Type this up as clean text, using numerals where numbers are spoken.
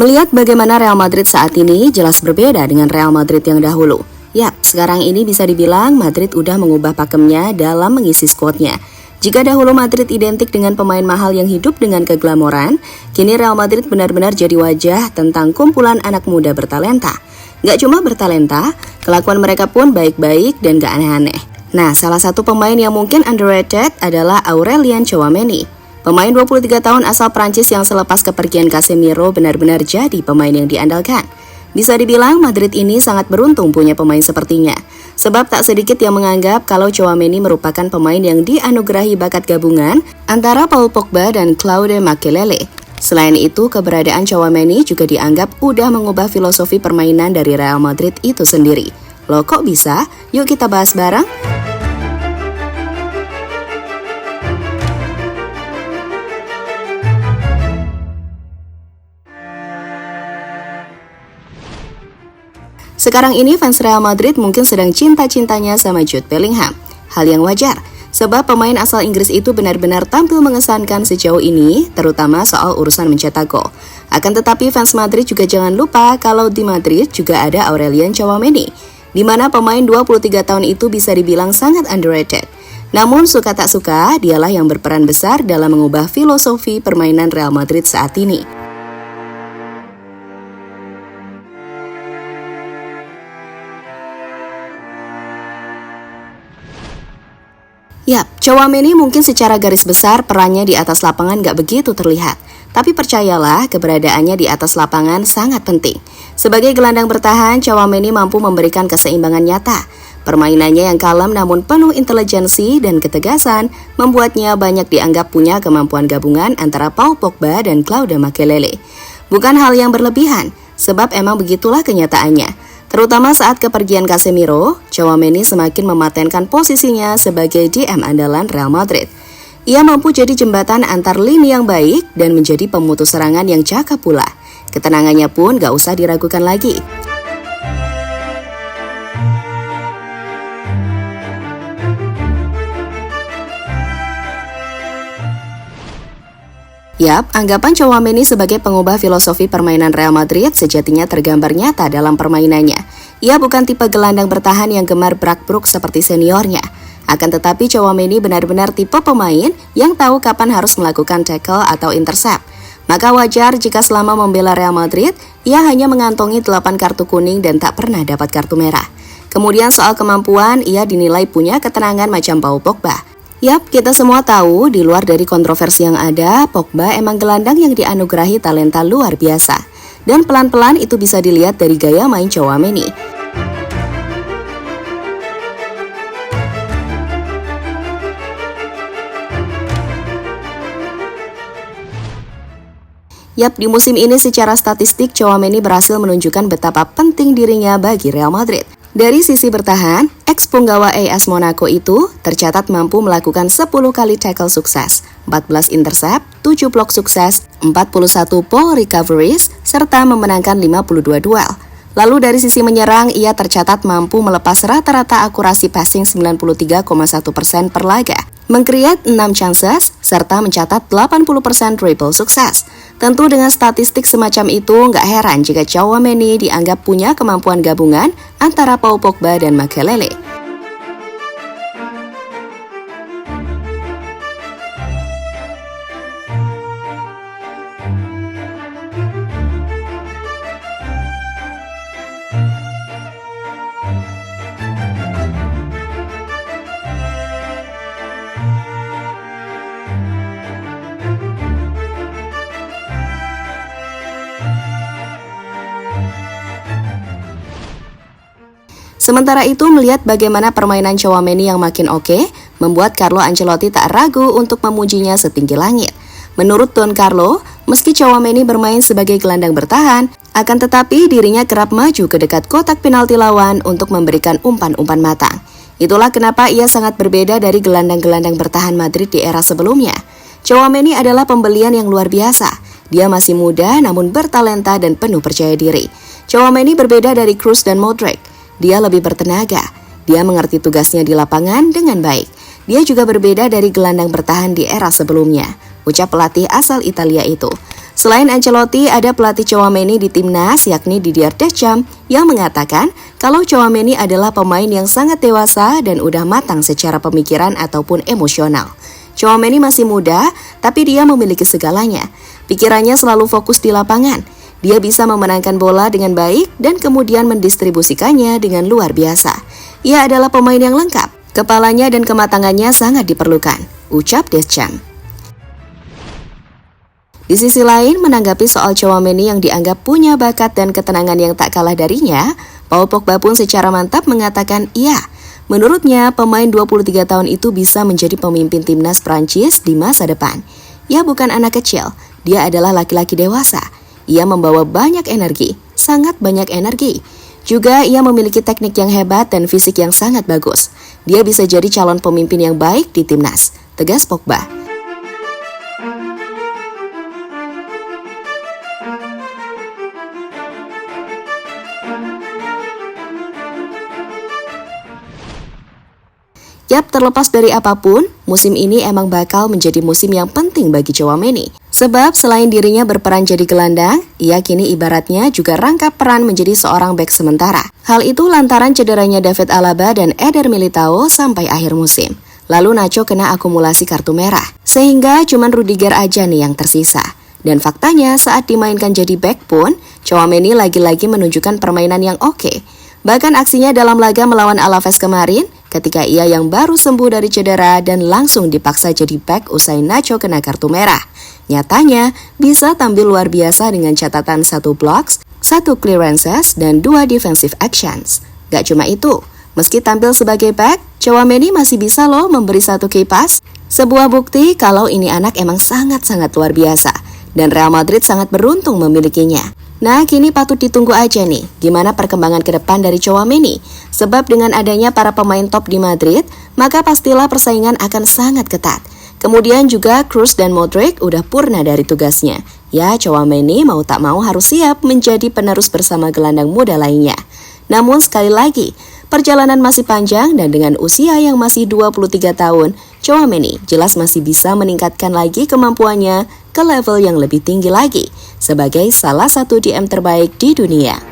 Melihat bagaimana Real Madrid saat ini jelas berbeda dengan Real Madrid yang dahulu. Yap, sekarang ini bisa dibilang Madrid udah mengubah pakemnya dalam mengisi skuadnya. Jika dahulu Madrid identik dengan pemain mahal yang hidup dengan keglamoran, kini Real Madrid benar-benar jadi wajah tentang kumpulan anak muda bertalenta. Gak cuma bertalenta, kelakuan mereka pun baik-baik dan gak aneh-aneh. Nah, salah satu pemain yang mungkin underrated adalah Aurelien Tchouaméni. Pemain 23 tahun asal Prancis yang selepas kepergian Casemiro benar-benar jadi pemain yang diandalkan. Bisa dibilang Madrid ini sangat beruntung punya pemain sepertinya. Sebab tak sedikit yang menganggap kalau Tchouaméni merupakan pemain yang dianugerahi bakat gabungan antara Paul Pogba dan Claude Makélélé. Selain itu, keberadaan Tchouaméni juga dianggap udah mengubah filosofi permainan dari Real Madrid itu sendiri. Loh kok bisa? Yuk kita bahas bareng. Sekarang ini fans Real Madrid mungkin sedang cinta-cintanya sama Jude Bellingham. Hal yang wajar, sebab pemain asal Inggris itu benar-benar tampil mengesankan sejauh ini, terutama soal urusan mencetak gol. Akan tetapi fans Madrid juga jangan lupa kalau di Madrid juga ada Aurelien Tchouaméni, di mana pemain 23 tahun itu bisa dibilang sangat underrated. Namun suka tak suka, dialah yang berperan besar dalam mengubah filosofi permainan Real Madrid saat ini. Yap, Tchouaméni mungkin secara garis besar perannya di atas lapangan gak begitu terlihat. Tapi percayalah, keberadaannya di atas lapangan sangat penting. Sebagai gelandang bertahan, Tchouaméni mampu memberikan keseimbangan nyata. Permainannya yang kalem namun penuh intelijensi dan ketegasan membuatnya banyak dianggap punya kemampuan gabungan antara Paul Pogba dan Claude Makélélé. Bukan hal yang berlebihan, sebab emang begitulah kenyataannya. Terutama saat kepergian Casemiro, Tchouaméni semakin mematenkan posisinya sebagai DM andalan Real Madrid. Ia mampu jadi jembatan antar lini yang baik dan menjadi pemutus serangan yang cakap pula. Ketenangannya pun gak usah diragukan lagi. Yap, anggapan Tchouaméni sebagai pengubah filosofi permainan Real Madrid sejatinya tergambar nyata dalam permainannya. Ia bukan tipe gelandang bertahan yang gemar brak-bruk seperti seniornya. Akan tetapi Tchouaméni benar-benar tipe pemain yang tahu kapan harus melakukan tackle atau intercept. Maka wajar jika selama membela Real Madrid, ia hanya mengantongi 8 kartu kuning dan tak pernah dapat kartu merah. Kemudian soal kemampuan, ia dinilai punya ketenangan macam Paul Pogba. Yap, kita semua tahu di luar dari kontroversi yang ada, Pogba emang gelandang yang dianugerahi talenta luar biasa. Dan pelan-pelan itu bisa dilihat dari gaya main Tchouaméni. Yap, di musim ini secara statistik Tchouaméni berhasil menunjukkan betapa penting dirinya bagi Real Madrid. Dari sisi bertahan, ex-punggawa AS Monaco itu tercatat mampu melakukan 10 kali tackle sukses, 14 intercept, 7 blok sukses, 41 ball recoveries, serta memenangkan 52 duel. Lalu dari sisi menyerang, ia tercatat mampu melepas rata-rata akurasi passing 93,1% per laga, meng-create 6 chances, serta mencatat 80% dribble sukses. Tentu dengan statistik semacam itu, nggak heran jika Tchouaméni dianggap punya kemampuan gabungan antara Paul Pogba dan Makélélé. Sementara itu, melihat bagaimana permainan Tchouaméni yang makin oke, membuat Carlo Ancelotti tak ragu untuk memujinya setinggi langit. Menurut Don Carlo, meski Tchouaméni bermain sebagai gelandang bertahan, akan tetapi dirinya kerap maju ke dekat kotak penalti lawan untuk memberikan umpan-umpan matang. Itulah kenapa ia sangat berbeda dari gelandang-gelandang bertahan Madrid di era sebelumnya. Tchouaméni adalah pembelian yang luar biasa. Dia masih muda namun bertalenta dan penuh percaya diri. Tchouaméni berbeda dari Kroos dan Modric. Dia lebih bertenaga. Dia mengerti tugasnya di lapangan dengan baik. Dia juga berbeda dari gelandang bertahan di era sebelumnya, ucap pelatih asal Italia itu. Selain Ancelotti, ada pelatih Tchouaméni di timnas yakni Didier Deschamps yang mengatakan kalau Tchouaméni adalah pemain yang sangat dewasa dan udah matang secara pemikiran ataupun emosional. Tchouaméni masih muda, tapi dia memiliki segalanya. Pikirannya selalu fokus di lapangan. Dia bisa memenangkan bola dengan baik dan kemudian mendistribusikannya dengan luar biasa. Ia adalah pemain yang lengkap. Kepalanya dan kematangannya sangat diperlukan, ucap Deschamps. Di sisi lain, menanggapi soal Tchouaméni yang dianggap punya bakat dan ketenangan yang tak kalah darinya, Paul Pogba pun secara mantap mengatakan iya. Menurutnya, pemain 23 tahun itu bisa menjadi pemimpin timnas Prancis di masa depan. Ia bukan anak kecil, dia adalah laki-laki dewasa. Ia membawa banyak energi, sangat banyak energi. Juga ia memiliki teknik yang hebat dan fisik yang sangat bagus. Dia bisa jadi calon pemimpin yang baik di timnas, tegas Pogba. Yap, terlepas dari apapun, musim ini emang bakal menjadi musim yang penting bagi Tchouaméni. Sebab selain dirinya berperan jadi gelandang, ia kini ibaratnya juga rangkap peran menjadi seorang bek sementara. Hal itu lantaran cederanya David Alaba dan Eder Militao sampai akhir musim. Lalu Nacho kena akumulasi kartu merah, sehingga cuman Rudiger aja nih yang tersisa. Dan faktanya saat dimainkan jadi bek pun, Tchouaméni lagi-lagi menunjukkan permainan yang oke. Bahkan aksinya dalam laga melawan Alaves kemarin, ketika ia yang baru sembuh dari cedera dan langsung dipaksa jadi bek usai Nacho kena kartu merah. Nyatanya, bisa tampil luar biasa dengan catatan 1 blocks, 1 clearances, dan 2 defensive actions. Gak cuma itu, meski tampil sebagai bek, Tchouaméni masih bisa loh memberi 1 key pass. Sebuah bukti kalau ini anak emang sangat-sangat luar biasa, dan Real Madrid sangat beruntung memilikinya. Nah, kini patut ditunggu aja nih, gimana perkembangan ke depan dari Tchouaméni. Sebab dengan adanya para pemain top di Madrid, maka pastilah persaingan akan sangat ketat. Kemudian juga Kroos dan Modric udah purna dari tugasnya. Ya, Tchouaméni mau tak mau harus siap menjadi penerus bersama gelandang muda lainnya. Namun sekali lagi, perjalanan masih panjang dan dengan usia yang masih 23 tahun, Tchouaméni jelas masih bisa meningkatkan lagi kemampuannya ke level yang lebih tinggi lagi sebagai salah satu DM terbaik di dunia.